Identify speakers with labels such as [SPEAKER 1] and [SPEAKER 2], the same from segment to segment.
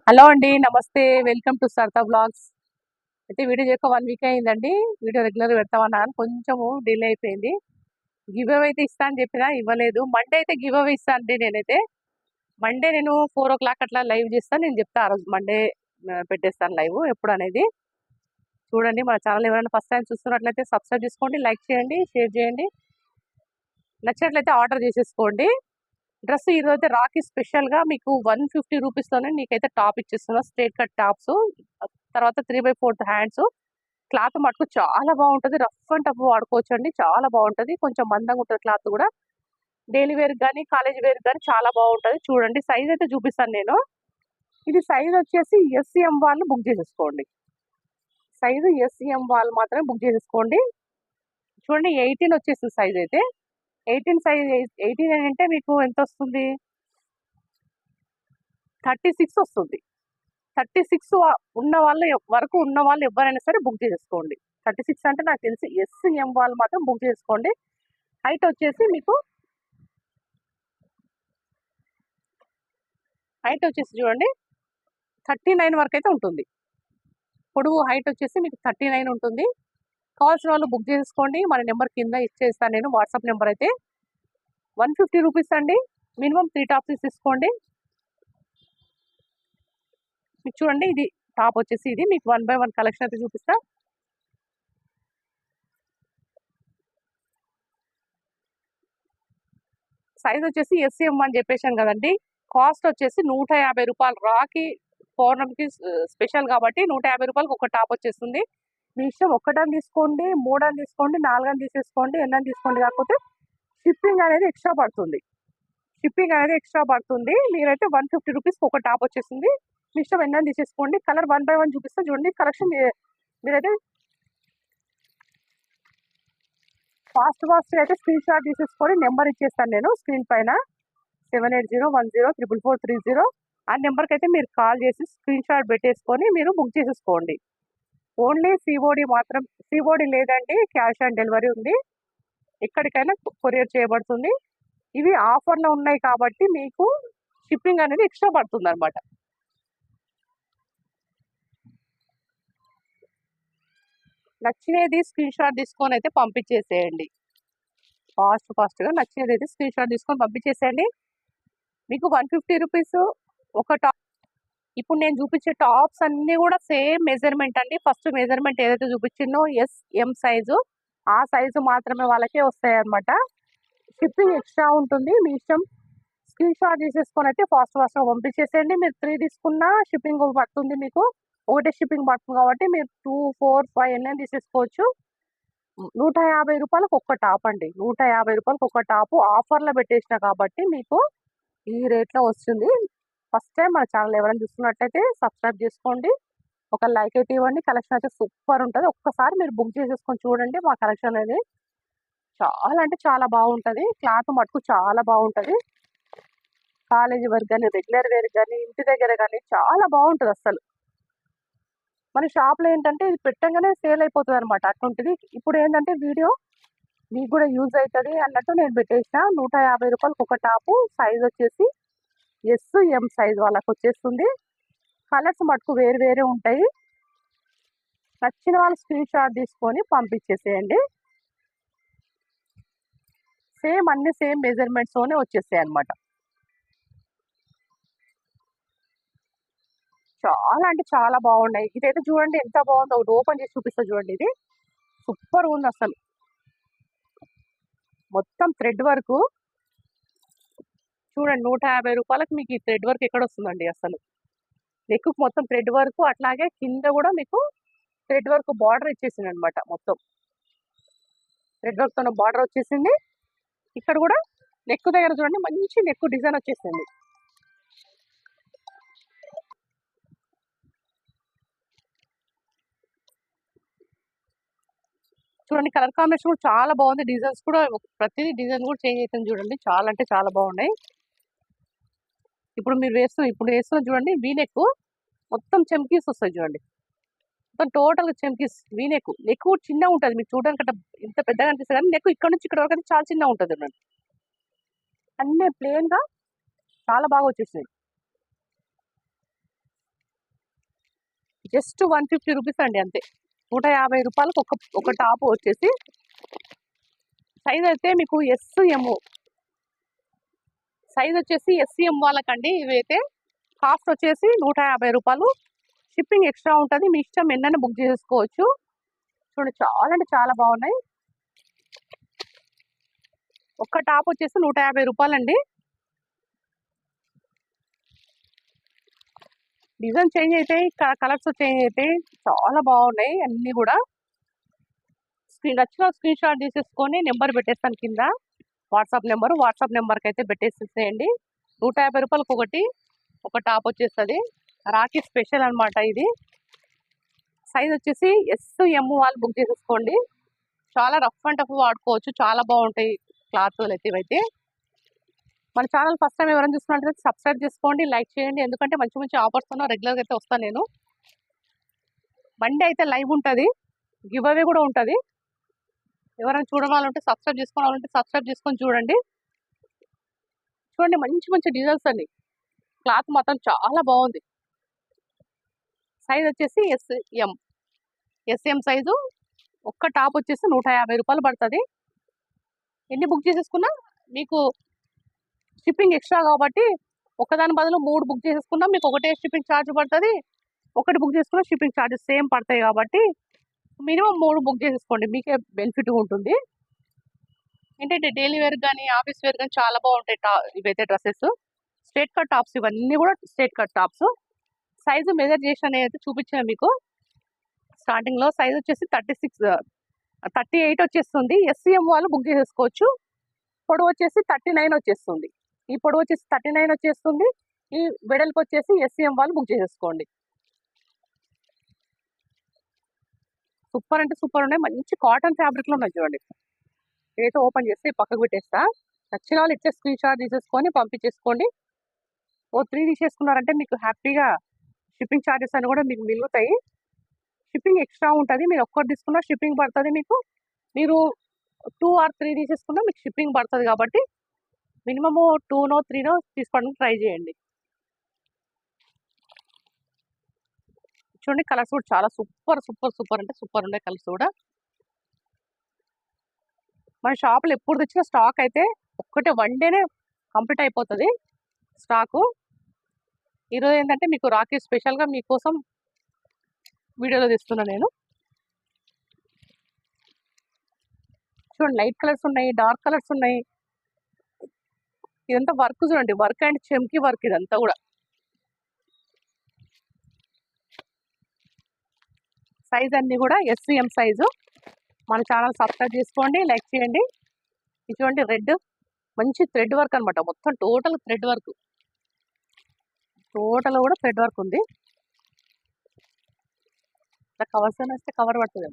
[SPEAKER 1] Hello అండి. నమస్తే. Welcome to Saritha vlogs. అయితే వీడియో చేయక 1 వీక్ అయిందండి. వీడియో రెగ్యులర్‌గా పెడతామన్నా గాని కొంచెము డిలే అయిపోయింది. గివ్ అవే అయితే ఇస్తా అని చెప్పినా ఇవ్వలేదు. మండే అయితే గివ్ అవే ఇస్తా అండి నేనైతే. మండే నేను 4:00 అట్లా లైవ్ చేస్తా. నేను చెప్తా ఆ రోజు మండే పెట్టేస్తాను లైవ్ ఎప్పుడనేది. చూడండి మన ఛానల్ ఎవరైనా ఫస్ట్ టైమ్ చూస్తున్నట్లయితే సబ్స్క్రైబ్ చేసుకోండి, లైక్ చేయండి, షేర్ చేయండి. నచ్చినట్లయితే ఆర్డర్ చేసేసుకోండి. డ్రెస్ ఈరోజైతే రాఖీ స్పెషల్‌గా మీకు 150 రూపీస్‌లోనే నీకైతే టాప్ ఇచ్చేస్తున్నా. Straight cut tops. తర్వాత 3/4 హ్యాండ్స్. క్లాత్ మటుకు చాలా బాగుంటది. రఫ్ అండ్ టఫ్ వాడుకోవచ్చండి. చాలా బాగుంటది. కొంచెం మందంగా ఉంటది క్లాత్ కూడా. డైలీ వేర్‌కి గాని, కాలేజ్ వేర్‌కి గాని చాలా బాగుంటది. చూడండి సైజ్ అయితే చూపిస్తాను నేను. ఇది సైజ్ వచ్చేసి ఎస్, ఎం వాళ్ళు బుక్ చేసేసుకోండి. సైజు ఎస్, ఎం వాళ్ళు మాత్రమే బుక్ చేసేసుకోండి. చూడండి 18 వచ్చేసింది సైజ్ అయితే. 18 సైజ్ 18 అంటే మీకు ఎంతొస్తుంది? 36 వస్తుంది. 36 ఉన్న వాళ్ళు వరకు ఉన్న వాళ్ళు ఎవరైనా సరే బుక్ చేసేసుకోండి. 36 అంటే నాకు తెలిసి ఎస్, ఎం వాళ్ళు మాత్రం బుక్ చేసుకోండి. హైట్ వచ్చేసి మీకు చూడండి 39 వరకు అయితే ఉంటుంది. పొడవు హైట్ వచ్చేసి మీకు 39 ఉంటుంది. కావాల్సిన వాళ్ళు బుక్ చేసుకోండి. మన నెంబర్ కింద ఇచ్చేస్తాను నేను. వాట్సాప్ నెంబర్ అయితే 150 రూపీస్ అండి. మినిమం 3 టాప్స్ తీసుకోండి. మీకు చూడండి ఇది టాప్ వచ్చేసి ఇది మీకు 1 బై 1 కలెక్షన్ అయితే చూపిస్తా. సైజ్ వచ్చేసి ఎస్ఎం అని చెప్పేసాను కదండి. కాస్ట్ వచ్చేసి 150 రూపాయలు. రాఖీ పౌర్ణమికి స్పెషల్ కాబట్టి 150 రూపాయలకి ఒక టాప్ వచ్చేస్తుంది. మీ ఇష్టం ఒక్కటని తీసుకోండి, మూడని తీసుకోండి, నాలుగని తీసేసుకోండి, ఎన్నని తీసుకోండి. కాకపోతే షిప్పింగ్ అనేది ఎక్స్ట్రా పడుతుంది. మీరైతే 150 రూపీస్కి ఒక టాప్ వచ్చేస్తుంది. మీ ఇష్టం ఎన్నని తీసేసుకోండి. కలర్ 1 బై 1 చూపిస్తే చూడండి. కలెక్షన్ మీరైతే ఫాస్ట్ అయితే స్క్రీన్ షాట్ తీసేసుకొని నెంబర్ ఇచ్చేస్తాను నేను స్క్రీన్ పైన. 7801044430. ఆ నెంబర్కి అయితే మీరు కాల్ చేసి స్క్రీన్ షాట్ పెట్టేసుకొని మీరు బుక్ చేసేసుకోండి. ఓన్లీ సిఓడి మాత్రం. సిఓడి లేదండి, క్యాష్ ఆన్ డెలివరీ ఉంది. ఎక్కడికైనా కొరియర్ చేయబడుతుంది. ఇవి ఆఫర్లో ఉన్నాయి కాబట్టి మీకు షిప్పింగ్ అనేది ఎక్స్ట్రా పడుతుంది అనమాట. నచ్చినది స్క్రీన్ షాట్ తీసుకొని అయితే పంపించేసేయండి. ఫాస్ట్గా నచ్చినది అయితే స్క్రీన్ షాట్ తీసుకొని పంపించేసేయండి. మీకు 150 రూపీస్ ఒక టాప్. ఇప్పుడు నేను చూపించే టాప్స్ అన్నీ కూడా సేమ్ మెజర్మెంట్ అండి. ఫస్ట్ మెజర్మెంట్ ఏదైతే చూపించిందో ఎస్, ఎం సైజు, ఆ సైజు మాత్రమే వాళ్ళకే వస్తాయి అనమాట. షిప్పింగ్ ఎక్స్ట్రా ఉంటుంది. మీ ఇష్టం. స్క్రీన్ షాట్ తీసేసుకొని అయితే ఫాస్ట్గా పంపించేసేయండి. మీరు 3 తీసుకున్నా షిప్పింగ్ పడుతుంది మీకు. ఒకటే షిప్పింగ్ పడుతుంది కాబట్టి మీరు 2, 4, 5 ఎన్నైనా తీసేసుకోవచ్చు. 150 రూపాయలకు ఒక్క టాప్ అండి. 150 రూపాయలకు ఒక్క టాపు ఆఫర్లో పెట్టేసిన కాబట్టి మీకు ఈ రేట్లో వస్తుంది. ఫస్ట్ టైం మన ఛానల్ ఎవరైనా చూస్తున్నట్లయితే సబ్స్క్రైబ్ చేసుకోండి. ఒక లైక్ అయితే ఇవ్వండి. కలెక్షన్ అయితే సూపర్ ఉంటుంది. ఒక్కసారి మీరు బుక్ చేసేసుకొని చూడండి. మా కలెక్షన్ అనేది చాలా అంటే చాలా బాగుంటుంది. క్లాత్ మటుకు చాలా బాగుంటుంది. కాలేజీ వేర్ కానీ, రెగ్యులర్ వేర్ కానీ, ఇంటి దగ్గర కానీ చాలా బాగుంటుంది అసలు. మన షాప్లో ఏంటంటే ఇది పెట్టంగానే సేల్ అయిపోతుంది అనమాట. అటువంటిది ఇప్పుడు ఏంటంటే వీడియో మీకు కూడా యూజ్ అవుతుంది అన్నట్టు నేను పెట్టేసిన. 150 రూపాయలకు ఒక టాపు. సైజ్ వచ్చేసి ఎస్, ఎం సైజ్ వాళ్ళకి వచ్చేస్తుంది. కలర్స్ మటుకు వేరు వేరే ఉంటాయి. నచ్చిన వాళ్ళు స్క్రీన్ షాట్ తీసుకొని పంపించేసేయండి. సేమ్ అన్ని సేమ్ మెజర్మెంట్స్తోనే వచ్చేసాయి అనమాట. చాలా అంటే చాలా బాగున్నాయి. ఇదైతే చూడండి ఎంత బాగుందో. ఒకటి ఓపెన్ చేసి చూపిస్తా చూడండి. ఇది సూపర్ ఉంది అసలు. మొత్తం థ్రెడ్ వర్క్ చూడండి. 150 రూపాయలకు మీకు ఈ థ్రెడ్ వర్క్ ఎక్కడ వస్తుందండి అసలు. నెక్ మొత్తం థ్రెడ్ వర్క్, అట్లాగే కింద కూడా మీకు థ్రెడ్ వర్క్ బార్డర్ ఇచ్చేసింది అనమాట. మొత్తం థ్రెడ్ వర్క్ తో బార్డర్ వచ్చేసింది. ఇక్కడ కూడా నెక్ దగ్గర చూడండి మంచి నెక్ డిజైన్ వచ్చేసింది. చూడండి కలర్ కాంబినేషన్ కూడా చాలా బాగుంది. డిజైన్స్ కూడా ప్రతి డిజైన్ కూడా చేంజ్ అవుతుంది చూడండి. చాలా అంటే చాలా బాగున్నాయి. ఇప్పుడు వేస్తున్న చూడండి వీనెక్ మొత్తం చెమ్కీస్ వస్తాయి చూడండి. మొత్తం టోటల్ చెమ్కీస్ వీనెక్. నెక్ కూడా చిన్నగా ఉంటుంది. మీకు చూడడానికి అంటే ఇంత పెద్దగా అనిపిస్తుంది కానీ నెక్ ఇక్కడ నుంచి ఇక్కడ వరకు అయితే చాలా చిన్నగా ఉంటుంది చూడండి. అన్నీ ప్లేన్ గా చాలా బాగా వచ్చేసినాయి. జస్ట్ 150 రూపీస్ అండి అంతే. 150 రూపాయలకు ఒక టాప్ వచ్చేసి. సైజ్ అయితే మీకు ఎస్ఎం సైజ్ వచ్చేసి ఎస్ఎం వాళ్ళకండి. ఇవైతే కాస్ట్ వచ్చేసి 150 రూపాయలు. షిప్పింగ్ ఎక్స్ట్రా ఉంటుంది. మీ ఇష్టం ఎన్నైనా బుక్ చేసుకోవచ్చు. చూడండి చాలా అంటే చాలా బాగున్నాయి. ఒక్క టాప్ వచ్చేసి 150 రూపాయలండి. డిజైన్ చేంజ్ అవుతాయి, కలర్స్ చేంజ్ అవుతాయి. చాలా బాగున్నాయి అన్నీ కూడా. నచ్చిన స్క్రీన్ షాట్ తీసేసుకొని నెంబర్ పెట్టేస్తాను కింద, వాట్సాప్ నెంబర్కి అయితే పెట్టేసేసేయండి. 150 రూపాయలకు ఒక టాప్ వచ్చేస్తుంది. రాఖీ స్పెషల్ అనమాట ఇది. సైజ్ వచ్చేసి ఎస్ఎం వాళ్ళు బుక్ చేసేసుకోండి. చాలా రఫ్ అండ్ టఫ్ వాడుకోవచ్చు. చాలా బాగుంటాయి క్లాత్లు అయితే ఇవైతే. మన ఛానల్ ఫస్ట్ టైం ఎవరైనా చూస్తున్నట్లయితే సబ్స్క్రైబ్ చేసుకోండి, లైక్ చేయండి. ఎందుకంటే మంచి మంచి ఆఫర్స్ ఉన్నా రెగ్యులర్గా అయితే వస్తాను నేను. మండే అయితే లైవ్ ఉంటుంది, గివ్ అవే కూడా ఉంటుంది. ఎవరైనా చూడాలంటే సబ్స్క్రైబ్ చేసుకొని చూడండి. చూడండి మంచి మంచి డిజైన్స్ అండి. క్లాత్ మాత్రం చాలా బాగుంది. సైజ్ వచ్చేసి ఎస్ఎం సైజు. ఒక్క టాప్ వచ్చేసి 150 రూపాయలు పడుతుంది. ఎన్ని బుక్ చేసేసుకున్నా మీకు షిప్పింగ్ ఎక్స్ట్రా కాబట్టి ఒకదాని బదులు 3 బుక్ చేసేసుకున్నా మీకు ఒకటే షిప్పింగ్ ఛార్జ్ పడుతుంది. ఒకటి బుక్ చేసుకున్నా షిప్పింగ్ ఛార్జెస్ సేమ్ పడతాయి కాబట్టి మినిమం 3 బుక్ చేసేసుకోండి, మీకే బెనిఫిట్ ఉంటుంది. ఏంటంటే డైలీ వేర్ కానీ ఆఫీస్ వేర్ కానీ చాలా బాగుంటాయి ఇవైతే డ్రెస్సెస్. స్ట్రేట్ కట్ టాప్స్ ఇవన్నీ కూడా straight cut tops. Size measure చేసి అనేది చూపించాను మీకు స్టార్టింగ్లో. సైజ్ వచ్చేసి 38 వచ్చేస్తుంది. ఎస్సీఎం వాళ్ళు బుక్ చేసేసుకోవచ్చు. పొడవు వచ్చేసి 39 వచ్చేస్తుంది. ఈ పొడవు వచ్చేసి 39 వచ్చేస్తుంది. ఈ వెడల్పు వచ్చేసి ఎస్సీఎం వాళ్ళు బుక్ చేసేసుకోండి. సూపర్ అంటే సూపర్ ఉన్నాయి. మంచి కాటన్ ఫ్యాబ్రిక్లో ఉన్నాయి చూడండి. ఏదైతే ఓపెన్ చేస్తే పక్కకు పెట్టేస్తా. నచ్చిన వాళ్ళు ఇచ్చే స్క్రీన్ షాట్ తీసేసుకొని పంపించేసుకోండి. 3 తీసేసుకున్నారంటే మీకు హ్యాపీగా షిప్పింగ్ ఛార్జెస్ అని కూడా మీకు మిగులుతాయి. షిప్పింగ్ ఎక్స్ట్రా ఉంటుంది. మీరు ఒక్కటి తీసుకున్నా షిప్పింగ్ పడుతుంది మీకు. మీరు 2 or 3 తీసేసుకున్నా మీకు షిప్పింగ్ పడుతుంది కాబట్టి మినిమము 2నో 3నో తీసుకోవడానికి ట్రై చేయండి. చూడండి కలర్స్ కూడా చాలా సూపర్ అంటే సూపర్ ఉండే కలర్స్ కూడా. మన షాప్లో ఎప్పుడు తెచ్చినా స్టాక్ అయితే ఒక్కటే 1 డేనే కంప్లీట్ అయిపోతుంది స్టాకు. ఈరోజు ఏంటంటే మీకు రాఖీ స్పెషల్గా మీకోసం వీడియోలో తెస్తున్నా నేను. చూడండి లైట్ కలర్స్ ఉన్నాయి, డార్క్ కలర్స్ ఉన్నాయి. ఇదంతా వర్క్ చూడండి, వర్క్ అండ్ చెమ్కి వర్క్ ఇదంతా కూడా. సైజ్ అన్ని కూడా ఎస్ఎం సైజు. మన ఛానల్ సబ్స్క్రైబ్ చేసుకోండి, లైక్ చేయండి. ఇది చూడండి రెడ్, మంచి థ్రెడ్ వర్క్ అనమాట. మొత్తం టోటల్ థ్రెడ్ వర్క్, టోటల్ కూడా థ్రెడ్ వర్క్ ఉంది. కవర్స్ వస్తే కవర్ పడుతుంది.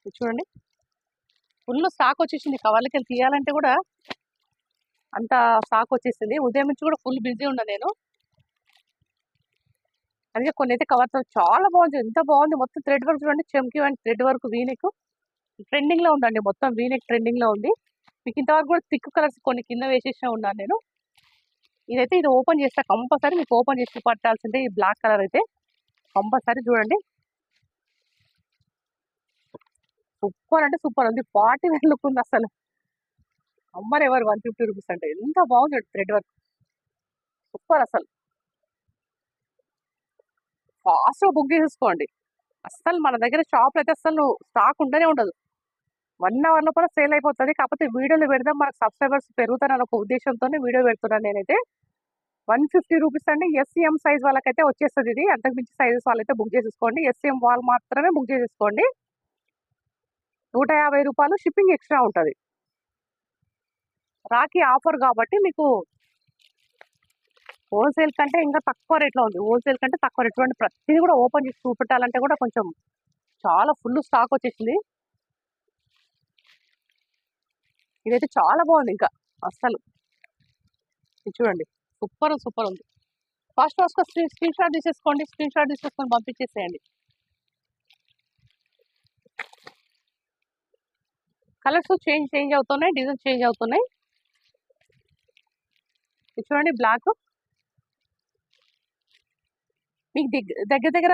[SPEAKER 1] ఇది చూడండి ఫుల్ స్టాక్ వచ్చేసింది. కవర్లకి వెళ్ళి తీయాలంటే కూడా అంత స్టాక్ వచ్చేసింది. ఉదయం నుంచి కూడా ఫుల్ బిజీ ఉన్నా నేను. అందుకే కొన్ని అయితే కవర్స్ చాలా బాగుంది. ఎంత బాగుంది మొత్తం థ్రెడ్ వర్క్ చూడండి. చెమ్కి అండ్ థ్రెడ్ వర్క్ వీనెక్ ట్రెండింగ్లో ఉందండి. మొత్తం వీనెక్ ట్రెండింగ్లో ఉంది. మీకు ఇంతవరకు కూడా థిక్ కలర్స్ కొన్ని కింద వేసేసిన ఉన్నాను నేను. ఇది ఓపెన్ చేస్తా కంపల్సరీ, మీకు ఓపెన్ చేసి పట్టాల్సిందే. ఈ బ్లాక్ కలర్ అయితే కంపల్సరీ చూడండి. సూపర్ అంటే సూపర్ ఉంది. 40 వేల లుక్ ఉంది అసలు. అమ్మర్ ఎవరు 150 రూపీస్ అంటే ఎంత బాగుంది థ్రెడ్ వర్క్. సూపర్ అసలు. ఫాస్ట్గా బుక్ చేసేసుకోండి. అస్సలు మన దగ్గర షాప్ అయితే అసలు స్టాక్ ఉండనే ఉండదు. 1 అవర్ లోపల సేల్ అయిపోతుంది. కాకపోతే వీడియోలు పెడదాం, మనకు సబ్స్క్రైబర్స్ పెరుగుతారని ఒక ఉద్దేశంతోనే వీడియో పెడుతున్నాను నేనైతే. 150 రూపీస్ అండి. ఎస్ఎం సైజ్ వాళ్ళకైతే వచ్చేస్తుంది ఇది. అంతకు మించి సైజెస్ వాళ్ళైతే బుక్ చేసేసుకోండి. ఎస్ఎం వాళ్ళు మాత్రమే బుక్ చేసేసుకోండి. 150 రూపాయలు షిప్పింగ్ ఎక్స్ట్రా ఉంటుంది. రాఖీ ఆఫర్ కాబట్టి మీకు హోల్సేల్ కంటే ఇంకా తక్కువ రేట్లో ఉంది. హోల్సేల్ కంటే తక్కువ రేట్. చూడండి ప్రతిదీ కూడా ఓపెన్ చేసి చూపెట్టాలంటే కూడా కొంచెం చాలా ఫుల్ స్టాక్ వచ్చేసింది. ఇదైతే చాలా బాగుంది ఇంకా అస్సలు. ఇది చూడండి సూపర్ ఉంది. ఫాస్ట్గా స్క్రీన్ షాట్ తీసేసుకోండి. స్క్రీన్ షాట్ తీసేసుకొని పంపించేసేయండి. కలర్స్ చేంజ్ అవుతున్నాయి, డిజైన్ చేంజ్ అవుతున్నాయి. ఇది చూడండి బ్లాక్, మీకు దగ్గర దగ్గర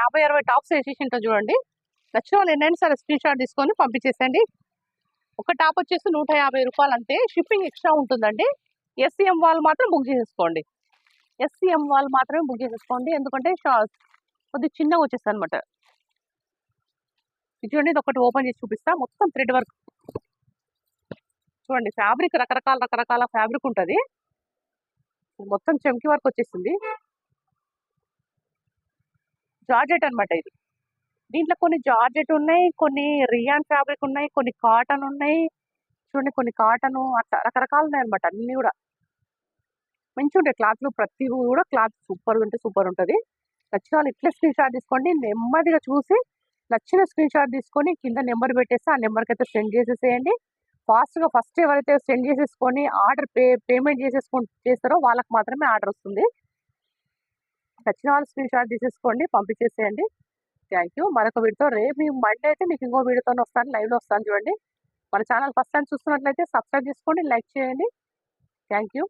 [SPEAKER 1] 50-60 టాప్స్ వేసేసి ఉంటుంది చూడండి. నచ్చిన వాళ్ళు ఎన్నైనా సరే స్క్రీన్ షాట్ తీసుకొని పంపించేసేయండి. ఒక టాప్ వచ్చేసి 150 రూపాయలు అంతే. షిప్పింగ్ ఎక్స్ట్రా ఉంటుందండి. ఎస్సీఎం వాళ్ళు మాత్రం బుక్ చేసేసుకోండి. ఎస్సీఎం వాళ్ళు మాత్రమే బుక్ చేసేసుకోండి, ఎందుకంటే కొద్దిగా చిన్నగా వచ్చేస్తుంది అనమాట. చూడండి, ఇది ఒకటి ఓపెన్ చేసి చూపిస్తా. మొత్తం థ్రెడ్ వర్క్ చూడండి. ఫ్యాబ్రిక్ రకరకాల ఫ్యాబ్రిక్ ఉంటుంది. మొత్తం చెంకి వర్క్ వచ్చేసింది. జార్జెట్ అనమాట ఇది. దీంట్లో కొన్ని జార్జెట్ ఉన్నాయి, కొన్ని రియాన్ ఫ్యాబ్రిక్ ఉన్నాయి, కొన్ని కాటన్ ఉన్నాయి. చూడండి, కొన్ని కాటన్ అట్లా రకరకాలు ఉన్నాయి అనమాట. అన్ని కూడా మంచి ఉంటాయి క్లాత్లు. ప్రతి కూడా క్లాత్ సూపర్ ఉంటుంది. నచ్చిన వాళ్ళు ఇట్లా స్క్రీన్ షాట్ తీసుకోండి. నెమ్మదిగా చూసి నచ్చిన స్క్రీన్ షాట్ తీసుకొని కింద నెంబర్ పెట్టేస్తే ఆ నెంబర్కి అయితే సెండ్ చేసేసేయండి. ఫాస్ట్గా ఫస్ట్ ఎవరైతే సెండ్ చేసేసుకొని ఆర్డర్ పేమెంట్ చేస్తారో వాళ్ళకి మాత్రమే ఆర్డర్ వస్తుంది. నచ్చిన వాళ్ళు స్క్రీన్ షాట్ తీసేసుకోండి, పంపించేసేయండి. Thank you. మరొక వీడియోతో రేపు మండే అయితే మీకు ఇంకో వీడియోతో వస్తాను, లైవ్లో వస్తాను చూడండి. మన ఛానల్ ఫస్ట్ టైం చూస్తున్నట్లయితే సబ్స్క్రైబ్ చేసుకోండి, లైక్ చేయండి. Thank you.